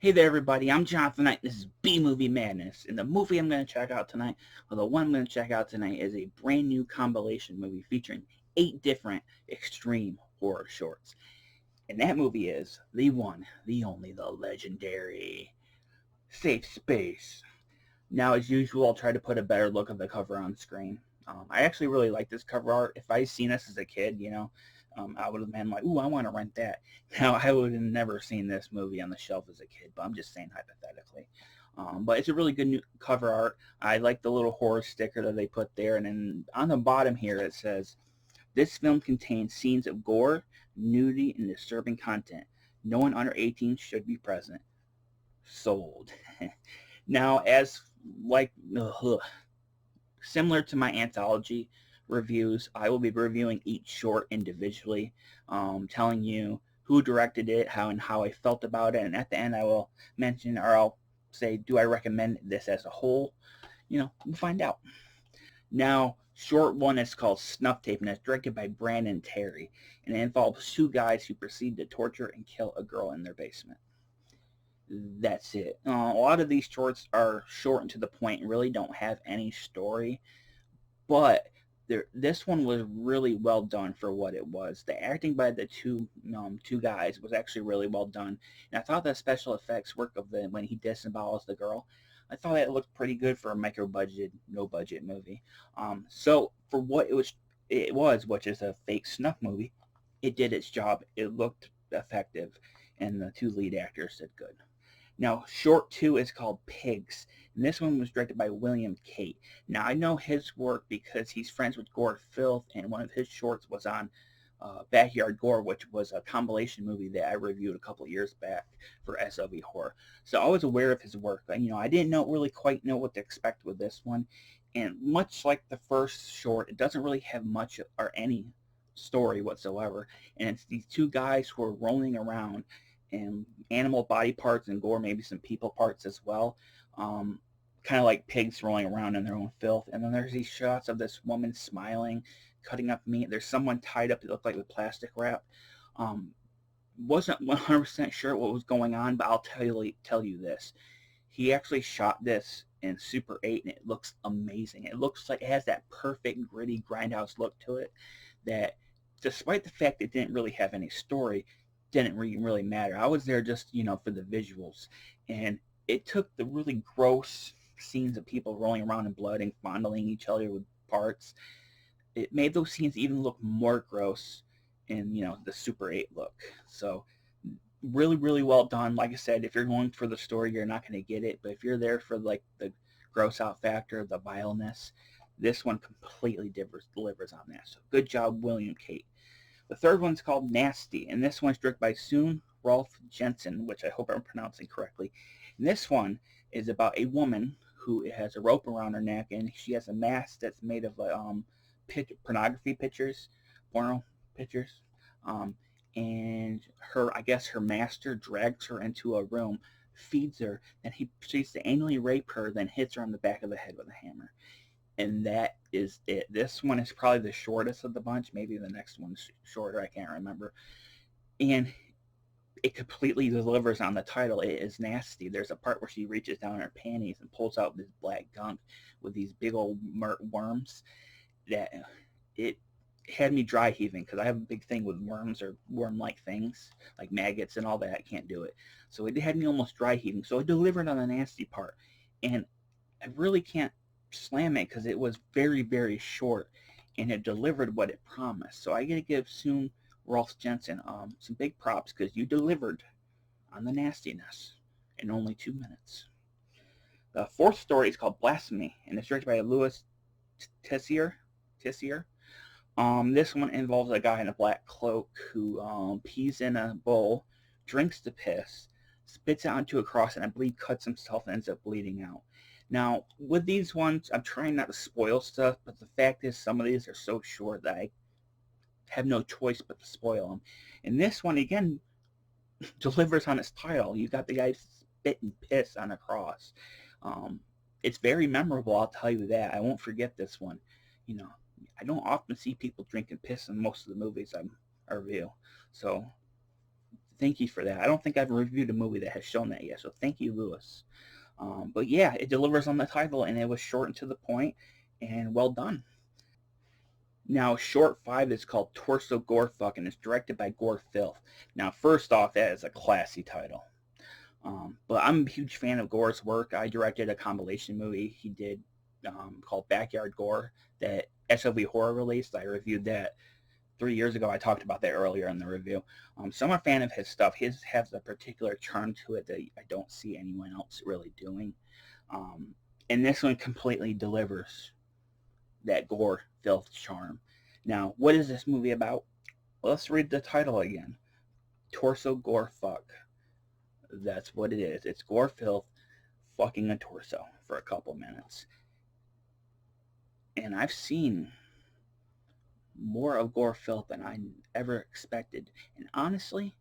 Hey there, everybody. I'm Jonathan Knight. This is B Movie Madness. And the movie I'm going to check out tonight, or the one I'm going to check out tonight, is a brand new compilation movie featuring 8 different extreme horror shorts. And that movie is the one, the only, the legendary Safe Space. Now, as usual, I'll try to put a better look at the cover on screen. I actually really like this cover art. If I'd seen this as a kid, I would have been like, ooh, I want to rent that. Now, I would have never seen this movie on the shelf as a kid, but I'm just saying hypothetically. But it's a really good new cover art. I like the little horror sticker that they put there. And then on the bottom here, it says, this film contains scenes of gore, nudity, and disturbing content. No one under 18 should be present. Sold. Now, as like, similar to my anthology reviews, I will be reviewing each short individually, telling you who directed it, how I felt about it, and at the end I will mention, or I'll say, do I recommend this as a whole? We'll find out. Now, short one is called Snuff Tape, and it's directed by Brandon Terry, and it involves 2 guys who proceed to torture and kill a girl in their basement. That's it. A lot of these shorts are short and to the point and really don't have any story, but this one was really well done for what it was. The acting by the two guys was actually really well done, and I thought the special effects work of when he disembowels the girl, I thought it looked pretty good for a micro budget, no budget movie. So for what it was, which is a fake snuff movie, it did its job. It looked effective, and the 2 lead actors did good. Now, short 2 is called Pigs, and this one was directed by William Cate. Now, I know his work because he's friends with Gore, Flith, and one of his shorts was on Backyard Gore, which was a compilation movie that I reviewed a couple of years back for SLV Horror. So I was aware of his work. I didn't really quite know what to expect with this one, and much like the first short, it doesn't really have much or any story whatsoever, and it's these 2 guys who are rolling around and animal body parts and gore, maybe some people parts as well. Kind of like pigs rolling around in their own filth. And then there's these shots of this woman smiling, cutting up meat. There's someone tied up that looked like with plastic wrap. Wasn't 100% sure what was going on, but I'll tell you this. He actually shot this in Super 8, and it looks amazing. It looks like it has that perfect, gritty, grindhouse look to it that, despite the fact it didn't really have any story, didn't really matter. I was there just, for the visuals. And it took the really gross scenes of people rolling around in blood and fondling each other with parts. It made those scenes even look more gross in, the Super 8 look. So really, really well done. Like I said, if you're going for the story, you're not going to get it. But if you're there for like the gross out factor, the vileness, this one completely delivers on that. So good job, William Cate. The third one's called Nasty, and this one's directed by Sune, Rolfe, Jensen, which I hope I'm pronouncing correctly. And this one is about a woman who has a rope around her neck, and she has a mask that's made of pornography pictures, porno pictures. And I guess her master drags her into a room, feeds her, and he proceeds to anally rape her, then hits her on the back of the head with a hammer. And that is it. This one is probably the shortest of the bunch. Maybe the next one's shorter. I can't remember. And it completely delivers on the title. It is nasty. There's a part where she reaches down her panties and pulls out this black gunk with these big old worms that it had me dry heaving, because I have a big thing with worms or worm-like things, like maggots and all that. I can't do it. So it had me almost dry heaving. So it delivered on the nasty part. And I really can't slam it because it was very, very short, and it delivered what it promised. So I gotta give Sune, Rolfe, Jensen some big props, because you delivered on the nastiness in only 2 minutes. The fourth story is called Blasphemy, and it's directed by Louis Tissier. This one involves a guy in a black cloak who pees in a bowl, drinks the piss, spits it onto a cross, and I believe cuts himself and ends up bleeding out. Now, with these ones, I'm trying not to spoil stuff, but the fact is some of these are so short that I have no choice but to spoil them. And this one, again, delivers on its title. You got the guy spitting piss on a cross. It's very memorable, I'll tell you that. I won't forget this one. I don't often see people drinking piss in most of the movies I review. So Thank you for that. I don't think I've reviewed a movie that has shown that yet, so thank you, Lewis. But yeah, it delivers on the title, and it was short and to the point, and well done. Now, short 5 is called Torso Gore Fuck, and it's directed by Gore Filth. Now, first off, that is a classy title. But I'm a huge fan of Gore's work. I directed a compilation movie he did called Backyard Gore that SOV Horror released. I reviewed that 3 years ago. I talked about that earlier in the review. So I'm a fan of his stuff. His has a particular charm to it that I don't see anyone else really doing. Um, and this one completely delivers that Gore filth charm. Now, what is this movie about? Well, let's read the title again. Torso Gore Fuck. That's what it is. It's Gore filth fucking a torso for a couple minutes. And I've seen more of Gore filth than I ever expected. And honestly,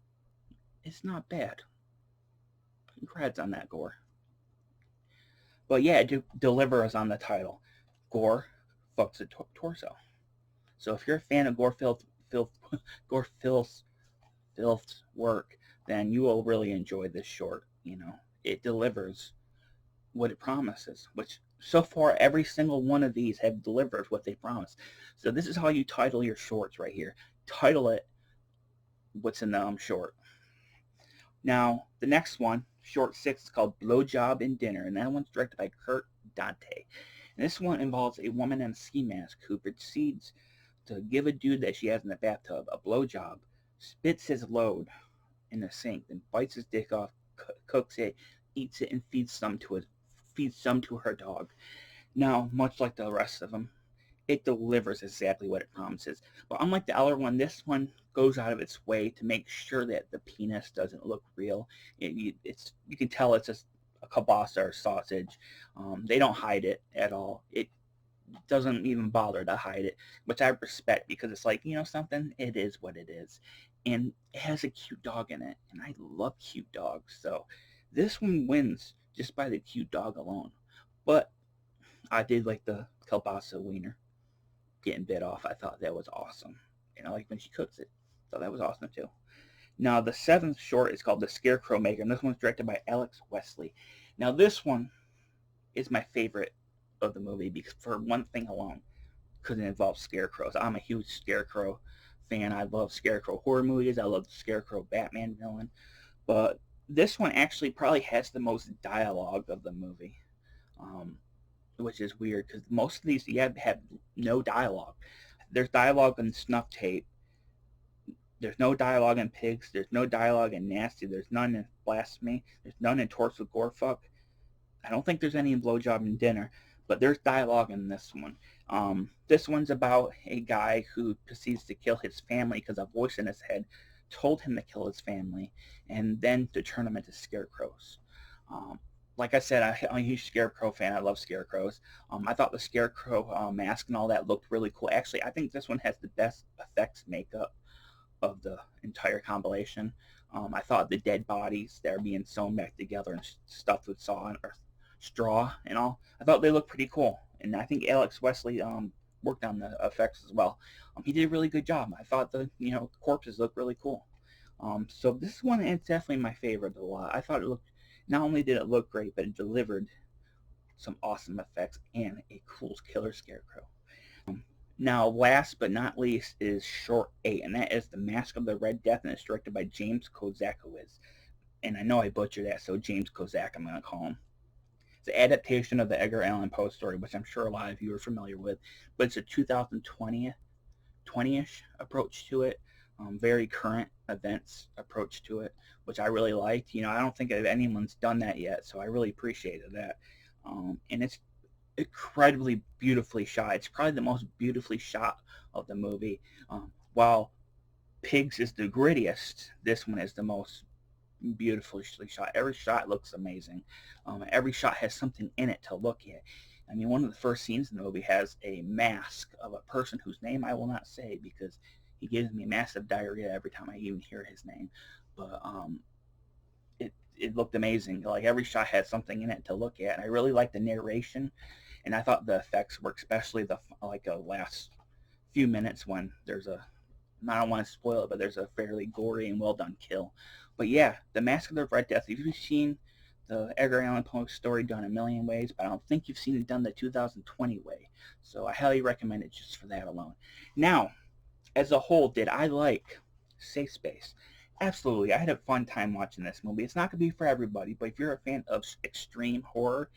it's not bad. Congrats on that, Gore. But yeah, it delivers on the title. Gore fucks a torso. So if you're a fan of Gore Gore filth's work, then you will really enjoy this short. You know, it delivers what it promises, which so far every single one of these have delivered what they promise. So this is how you title your shorts right here. Title it what's in the short. Now the next one, short 6, is called Blowjob and Dinner, and that one's directed by Dante. And this one involves a woman in a ski mask who proceeds to give a dude that she has in the bathtub a blowjob, spits his load in the sink, then bites his dick off, cooks it, eats it, and feeds some to her dog. Now, much like the rest of them, it delivers exactly what it promises. But unlike the other one, this one goes out of its way to make sure that the penis doesn't look real. You can tell it's just a kielbasa or sausage. They don't hide it at all. It doesn't even bother to hide it, which I respect because it's like, you know something, it is what it is. And it has a cute dog in it, and I love cute dogs. So this one wins just by the cute dog alone. But I did like the kielbasa wiener getting bit off. I thought that was awesome. And I like when she cooks it. So that was awesome too. Now the 7th short is called The Scarecrow Maker, and this one's directed by Wesley. Now this one is my favorite of the movie because for one thing alone, because it involves scarecrows. I'm a huge Scarecrow fan. I love Scarecrow horror movies. I love the Scarecrow Batman villain. But this one actually probably has the most dialogue of the movie, which is weird because most of these you have no dialogue. There's dialogue in Snuff Tape. There's no dialogue in Pigs. There's no dialogue in Nasty. There's none in Blasphemy. There's none in Torso Gorefuck. I don't think there's any in Blowjob and Dinner, but there's dialogue in this one. This one's about a guy who proceeds to kill his family because a voice in his head told him to kill his family and then to turn them into scarecrows. Like I said, I'm a huge Scarecrow fan. I love scarecrows. I thought the Scarecrow mask and all that looked really cool. Actually, I think this one has the best effects makeup of the entire compilation. I thought the dead bodies that are being sewn back together and stuffed with straw and all, I thought they looked pretty cool. And I think Wesley worked on the effects as well. He did a really good job. I thought the corpses looked really cool. So this one is definitely my favorite of a lot. I thought it looked, not only did it look great, but it delivered some awesome effects and a cool killer scarecrow. Now, last but not least is short 8, and that is The Mask of the Red Death, and it's directed by James Kozakiewicz. And I know I butchered that, so James Kozak I'm going to call him. It's an adaptation of the Edgar Allan Poe story, which I'm sure a lot of you are familiar with, but it's a 2020-ish approach to it, very current events approach to it, which I really liked. I don't think anyone's done that yet, so I really appreciated that. And it's incredibly beautifully shot. It's probably the most beautifully shot of the movie. While Pigs is the grittiest, this one is the most beautifully shot. Every shot looks amazing. Every shot has something in it to look at. I mean, one of the first scenes in the movie has a mask of a person whose name I will not say because he gives me massive diarrhea every time I even hear his name. But it looked amazing. Like every shot had something in it to look at. And I really liked the narration, and I thought the effects were especially the last few minutes when there's a I don't want to spoil it, but there's a fairly gory and well done kill. But yeah, The Mask of the Red Death. If you've seen the Edgar Allan Poe story done a million ways, but I don't think you've seen it done the 2020 way. So I highly recommend it just for that alone. Now, as a whole, did I like Safe Space? Absolutely. I had a fun time watching this movie. It's not going to be for everybody, but if you're a fan of extreme horror,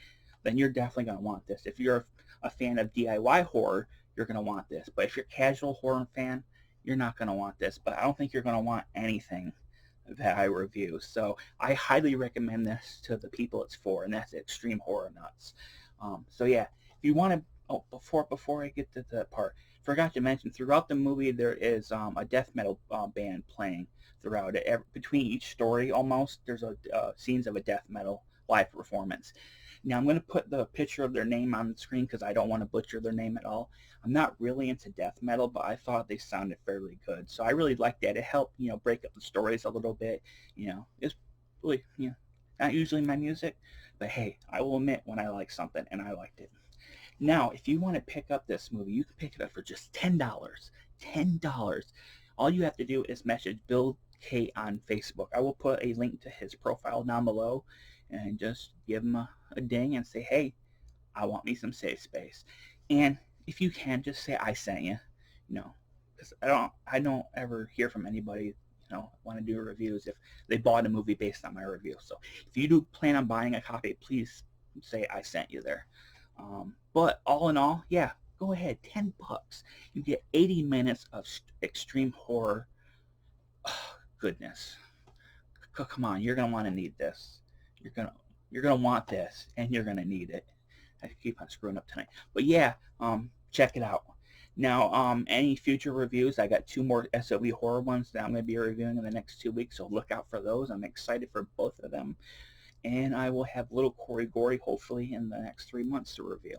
then you're definitely going to want this. If you're a fan of DIY horror, you're going to want this. But if you're a casual horror fan, you're not going to want this. But I don't think you're going to want anything that I review. So I highly recommend this to the people it's for, and that's extreme horror nuts. So yeah, if you want to, oh, before I get to that part, forgot to mention, throughout the movie there is a death metal band playing throughout it. Between each story, almost, there's scenes of a death metal live performance. Now I'm going to put the picture of their name on the screen because I don't want to butcher their name at all. I'm not really into death metal, but I thought they sounded fairly good, so I really liked that. It helped, break up the stories a little bit. It's really, not usually my music, but hey, I will admit when I like something, and I liked it. Now, if you want to pick up this movie, you can pick it up for just $10. $10. All you have to do is message Bill Cate on Facebook. I will put a link to his profile down below, and just give him a ding and say, hey, I want me some Safe Space. And if you can, just say I sent you, because I don't ever hear from anybody, want to do reviews if they bought a movie based on my review. So if you do plan on buying a copy, please say I sent you there. But all in all, yeah, go ahead, $10. You get 80 minutes of extreme horror. Oh, goodness. Come on, you're gonna want to need this. You're gonna want this, and you're gonna need it. I keep on screwing up tonight, but yeah, check it out. Now, any future reviews, I got 2 more SOV horror ones that I'm going to be reviewing in the next 2 weeks, so look out for those. I'm excited for both of them, and I will have little Gory hopefully in the next 3 months to review.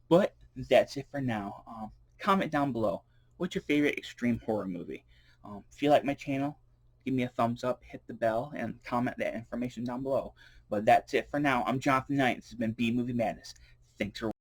But that's it for now. Comment down below, what's your favorite extreme horror movie? If you like my channel, give me a thumbs up, hit the bell, and comment that information down below. But that's it for now. I'm Jonathan Knight. This has been B Movie Madness. Thanks for watching.